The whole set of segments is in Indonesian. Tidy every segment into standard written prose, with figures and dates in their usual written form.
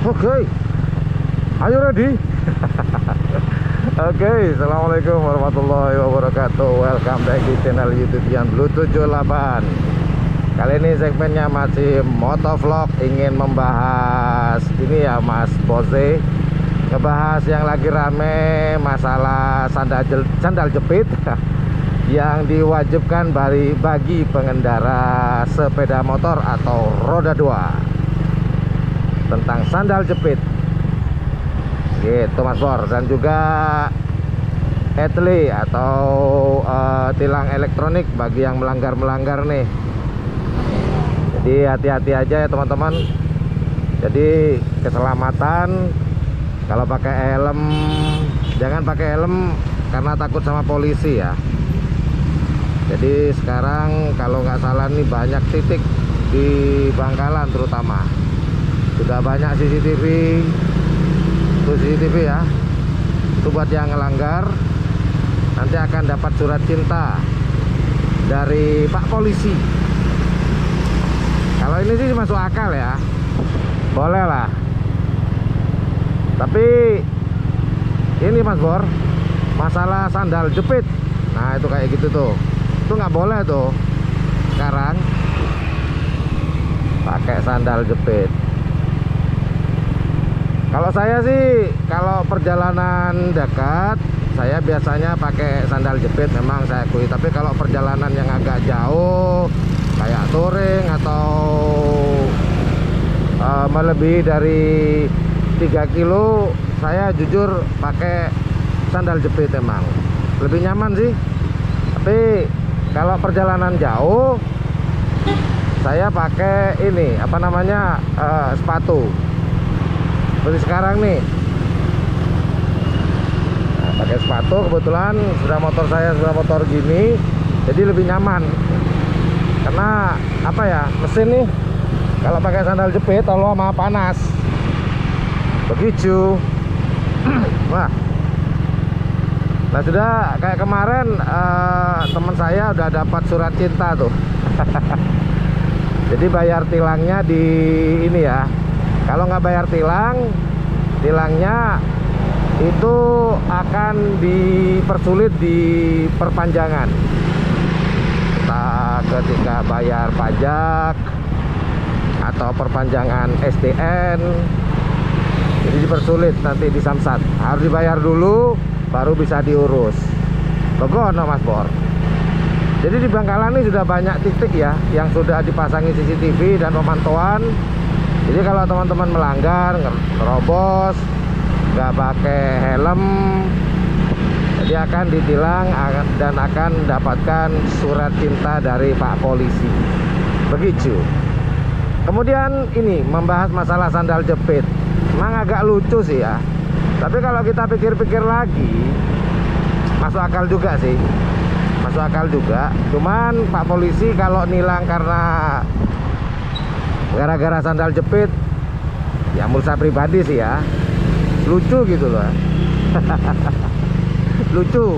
Oke, ayo ready. Oke, assalamualaikum warahmatullahi wabarakatuh. Welcome back di channel YouTube yang Blue78. Kali ini segmennya masih motovlog, ingin membahas ini ya Mas Bose, ngebahas yang lagi rame masalah sandal jepit yang diwajibkan bagi pengendara sepeda motor atau roda 2, tentang sandal jepit gitu Mas Bor. Dan juga etli atau tilang elektronik bagi yang melanggar nih. Jadi hati-hati aja ya teman-teman. Jadi keselamatan, kalau pakai helm jangan pakai helm karena takut sama polisi ya. Jadi sekarang kalau nggak salah nih banyak titik di Bangkalan terutama sudah banyak CCTV. Itu CCTV ya. Itu buat yang ngelanggar nanti akan dapat surat cinta dari Pak Polisi. Kalau ini sih masuk akal ya, boleh lah. Tapi ini Mas Bor, masalah sandal jepit, nah itu kayak gitu tuh, itu nggak boleh tuh sekarang pakai sandal jepit. Kalau saya sih, kalau perjalanan dekat, saya biasanya pakai sandal jepit, memang saya akui. Tapi kalau perjalanan yang agak jauh, kayak touring atau melebihi dari 3 kilo, saya jujur pakai sandal jepit, emang lebih nyaman sih. Tapi kalau perjalanan jauh, saya pakai ini, apa namanya, sepatu. Seperti sekarang nih, nah, pakai sepatu. Kebetulan sudah motor gini, jadi lebih nyaman. Karena apa ya, mesin nih kalau pakai sandal jepit Allah maha panas. Begitu. Wah. Nah sudah kayak kemarin teman saya udah dapat surat cinta tuh. Jadi bayar tilangnya di ini ya. Kalau nggak bayar tilangnya itu akan dipersulit di perpanjangan. Entah ketika bayar pajak atau perpanjangan STN, jadi dipersulit nanti di Samsat. Harus dibayar dulu baru bisa diurus. Begono Mas Bor. Jadi di Bangkalan ini sudah banyak titik ya yang sudah dipasangi CCTV dan pemantauan. Jadi kalau teman-teman melanggar, nerobos, nggak pakai helm, jadi akan ditilang dan akan mendapatkan surat cinta dari Pak Polisi. Begitu. Kemudian ini membahas masalah sandal jepit. Memang agak lucu sih ya. Tapi kalau kita pikir-pikir lagi, masuk akal juga sih. Masuk akal juga. Cuman Pak Polisi kalau nilang karena gara-gara sandal jepit, ya menurut saya pribadi sih ya, lucu gitu loh. Lucu.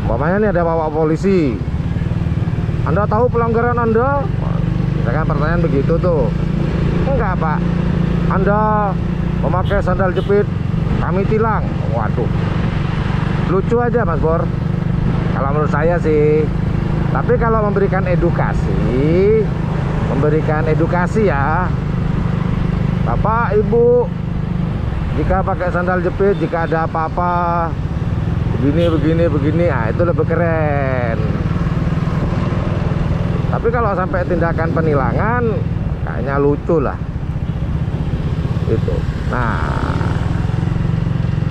Umpamanya nih ada bawa polisi, Anda tahu pelanggaran Anda? Misalkan pertanyaan begitu tuh. Enggak Pak, Anda memakai sandal jepit, kami tilang. Waduh, lucu aja Mas Bor. Kalau menurut saya sih. Tapi kalau memberikan edukasi ya, Bapak Ibu, jika pakai sandal jepit, jika ada apa-apa begini, ah itu lebih keren. Tapi kalau sampai tindakan penilangan, kayaknya lucu lah itu. Nah,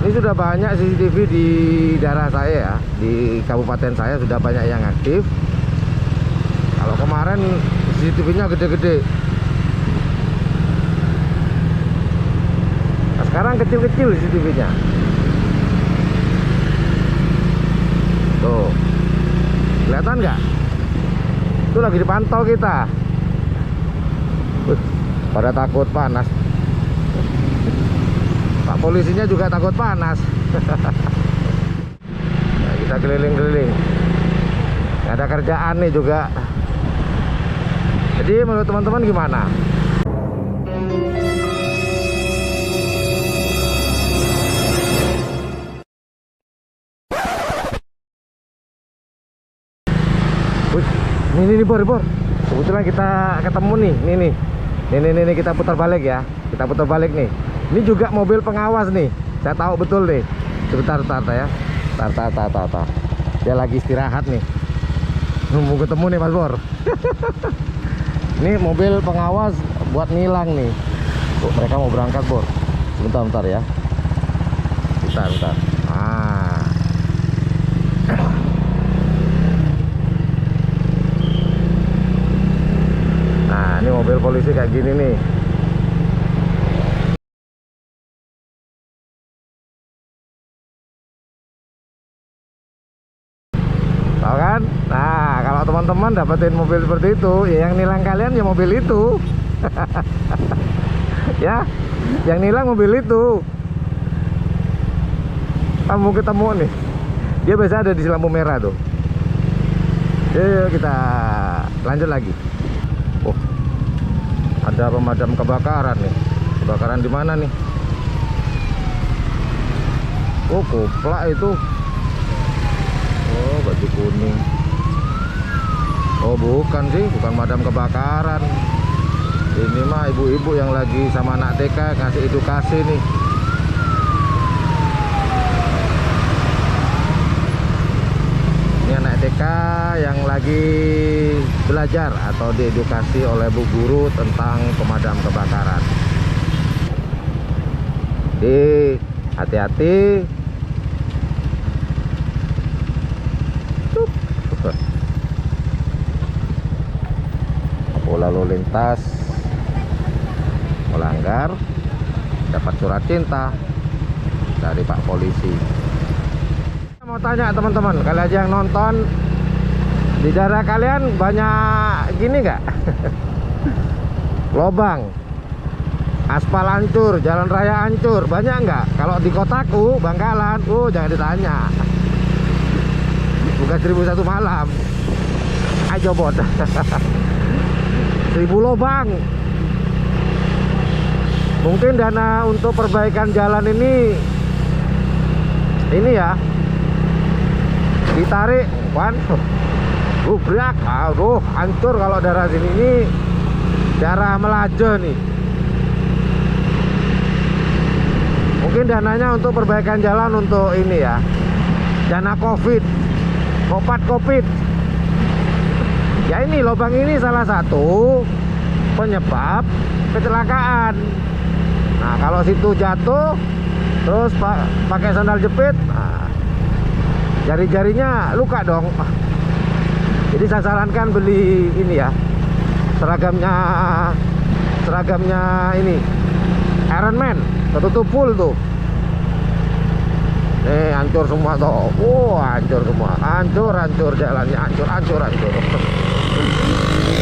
ini sudah banyak CCTV di daerah saya ya, di kabupaten saya sudah banyak yang aktif. Kalau kemarin CCTV-nya gede-gede. Nah, sekarang kecil-kecil CCTV-nya. Tuh. Kelihatan nggak? Itu lagi dipantau kita. Pada takut panas. Pak polisinya juga takut panas. Nah, kita keliling-keliling. Nggak ada kerjaan nih juga. Jadi menurut teman-teman gimana? Ini Bor. Kebetulan kita ketemu nih. Nih kita putar balik ya. Kita putar balik nih. Ini juga mobil pengawas nih. Saya tahu betul nih. Sebentar ya. Tar. Dia lagi istirahat nih. Mau ketemu nih Mas Bor. Ini mobil pengawas buat nilang nih. Oh, mereka mau berangkat Bor. Bentar ya. Bentar. Nah, ini mobil polisi kayak gini nih. Tahu kan? Nah, kalau teman-teman dapetin mobil seperti itu, ya yang nilang kalian ya mobil itu. Ya, yang nilang mobil itu. Kamu ketemu nih. Dia biasa ada di lampu merah tuh. Yuk kita lanjut lagi. Oh, ada pemadam kebakaran nih. Kebakaran di mana nih? Oh, koplak itu. Oh, baju kuning. Oh, bukan sih, bukan pemadam kebakaran. Ini mah ibu-ibu yang lagi sama anak TK ngasih edukasi nih. Ini anak TK yang lagi belajar atau diedukasi oleh bu guru tentang pemadam kebakaran. Jadi hati-hati. Lalu lintas melanggar, dapat surat cinta dari Pak Polisi. Mau tanya teman-teman, kalian aja yang nonton, di daerah kalian banyak gini nggak? Lobang, aspal hancur, jalan raya hancur, banyak nggak? Kalau di kotaku, Bangkalan, jangan ditanya. Bukan 1001 malam. Ayo bot. 1000 lobang. Mungkin dana untuk perbaikan jalan ini ya ditarik kan, gubrak, aduh hancur. Kalau daerah sini ini daerah Melaje nih. Mungkin dananya untuk perbaikan jalan untuk ini ya, dana covid. Ya ini lubang ini salah satu penyebab kecelakaan. Nah, kalau situ jatuh terus pakai sandal jepit, nah, jari-jarinya luka dong. Jadi saya sarankan beli ini ya, seragamnya ini Iron Man, ketutup full tuh. Nih hancur semua tuh. Hancur semua. Hancur jalannya, hancur.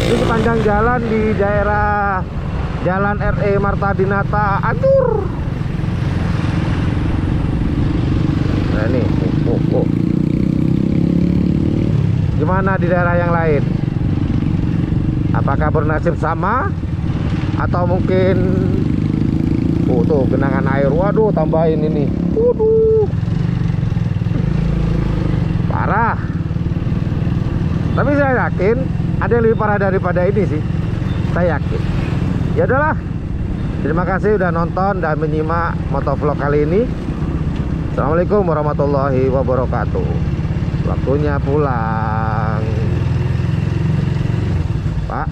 Ini sepanjang jalan di daerah Jalan RE Marta Dinata hancur. Nah ini, gimana di daerah yang lain? Apakah bernasib sama? Atau mungkin tuh genangan air. Waduh, tambahin ini. Waduh, parah. Tapi saya yakin ada yang lebih parah daripada ini sih. Saya yakin. Ya udahlah. Terima kasih udah nonton dan menyimak motovlog kali ini. Assalamualaikum warahmatullahi wabarakatuh. Waktunya pulang, Pak.